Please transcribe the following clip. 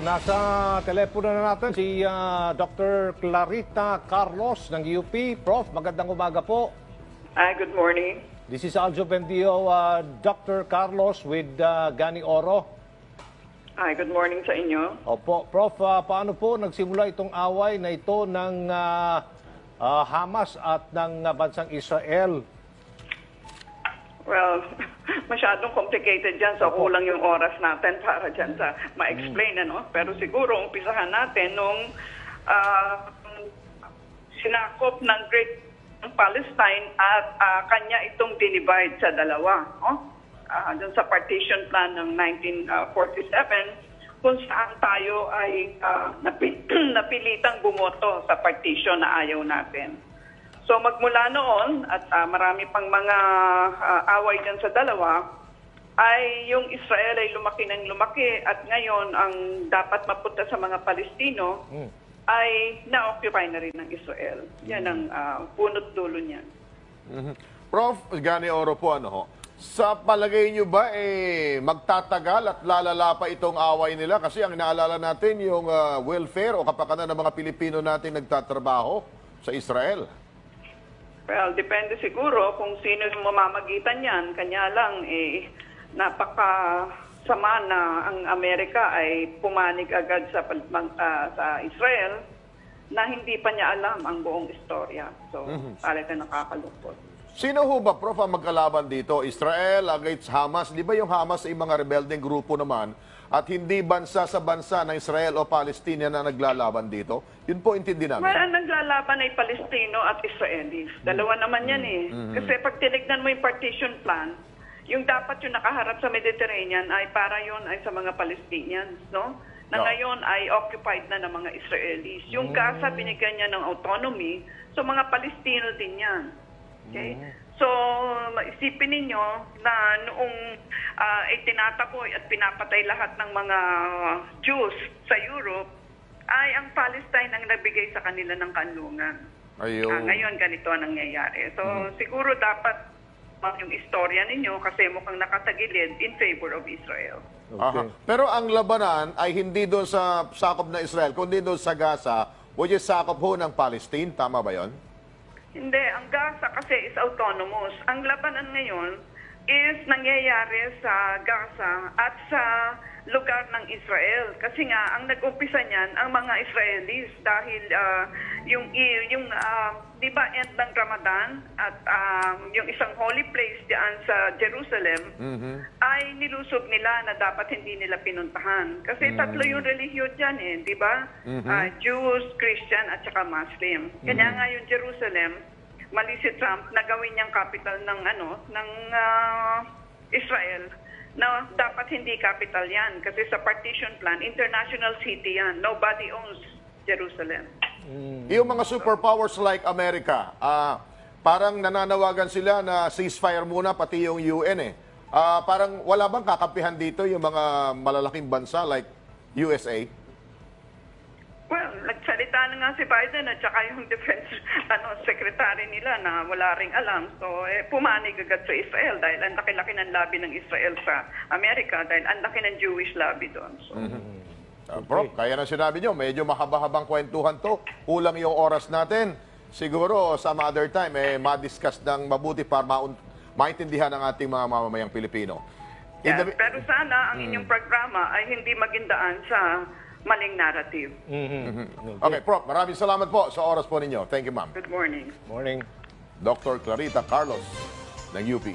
nasa telepono na natin si Dr. Clarita Carlos ng UP. Prof, magandang umaga po. Good morning. This is Aljo Bendio, Dr. Carlos with Gani Oro. Good morning sa inyo. Opo, Prof, paano po nagsimula itong away na ito ng Hamas at ng bansang Israel? Well, masyadong complicated dyan, so kulang yung oras natin para dyan sa ma-explain, ano? Pero siguro, umpisahan natin nung sinakop ng Great Palestine at kanya itong dinivide sa dalawa, no? Dun sa partition plan ng 1947, kung saan tayo ay napilitang bumoto sa partition na ayaw natin. So magmula noon at marami pang mga away dyan sa dalawa, ay yung Israel ay lumaki ng lumaki at ngayon ang dapat mapunta sa mga Palestino ay na-occupy na rin ng Israel. Yan ang punot dulo niyan. Prof, Gani Oro po, ano ho? Sa palagay nyo ba magtatagal at lalala pa itong away nila? Kasi ang inaalala natin yung welfare o kapakanan ng mga Pilipino natin nagtatrabaho sa Israel. Well, depende siguro kung sino yung mamamagitan yan. Kanya lang, napakasama na ang Amerika ay pumanig agad sa Israel na hindi pa niya alam ang buong istorya. So, talaga nakakalungkot. Sino ho ba, Prof, ang magkalaban dito? Israel against Hamas? Di ba yung Hamas ay mga rebeldeng grupo naman at hindi bansa sa bansa ng Israel o Palestina na naglalaban dito? Yun po intindi namin. Well, ang naglalaban ay Palestino at Israelis. Dalawa naman yan eh. Kasi pag tinignan mo yung partition plan, yung dapat yung nakaharap sa Mediterranean ay para yun ay sa mga Palestinians, no? Na ngayon ay occupied na ng mga Israelis. Yung Gaza, binigyan niya ng autonomy, so mga Palestino din yan. Okay? So, maisipin ninyo na noong tinataboy at pinapatay lahat ng mga Jews sa Europe, ay ang Palestine ang nagbigay sa kanila ng kanlungan. Ngayon, ganito ang nangyayari. So, siguro dapat yung istorya ninyo kasi mukhang nakatagilid in favor of Israel. Okay. Pero ang labanan ay hindi doon sa sakop ng Israel, kundi doon sa Gaza, which is sakop ho ng Palestine. Tama ba yon? Hindi, ang Gaza kasi is autonomous. Ang labanan ngayon is nangyayari sa Gaza at sa lugar ng Israel. Kasi nga, ang nag-umpisa niyan, ang mga Israelis dahil di ba, end ng Ramadan at yung isang holy place diyan sa Jerusalem ay nilusob nila na dapat hindi nila pinuntahan. Kasi tatlo yung relihiyon diyan di ba? Jews, Christian at saka Muslim. Kaya nga yung Jerusalem, mali si Trump na gawin niyang capital ng Israel na dapat hindi capital yan kasi sa partition plan, international city yan. Nobody owns Jerusalem. Yung mga superpowers like America, parang nananawagan sila na ceasefire muna, pati yung UN parang wala bang kakampihan dito yung mga malalaking bansa like USA? Well, nagsalita na nga si Biden at saka yung defense secretary nila na wala ring alam. So, pumanig agad sa Israel dahil ang laki-laki ng lobby ng Israel sa Amerika dahil ang laki ng Jewish lobby doon. So, Prof, kaya na sinabi nyo, medyo mahaba-habang kwentuhan to. Kulang yung oras natin. Siguro, some other time, ma-discuss ng mabuti para maintindihan ng ating mga mamamayang Pilipino. Pero sana ang inyong programa ay hindi magindaan sa maling narrative. Okay, Prof, maraming salamat po sa oras po ninyo. Thank you, ma'am. Good morning. Morning. Dr. Clarita Carlos ng UP.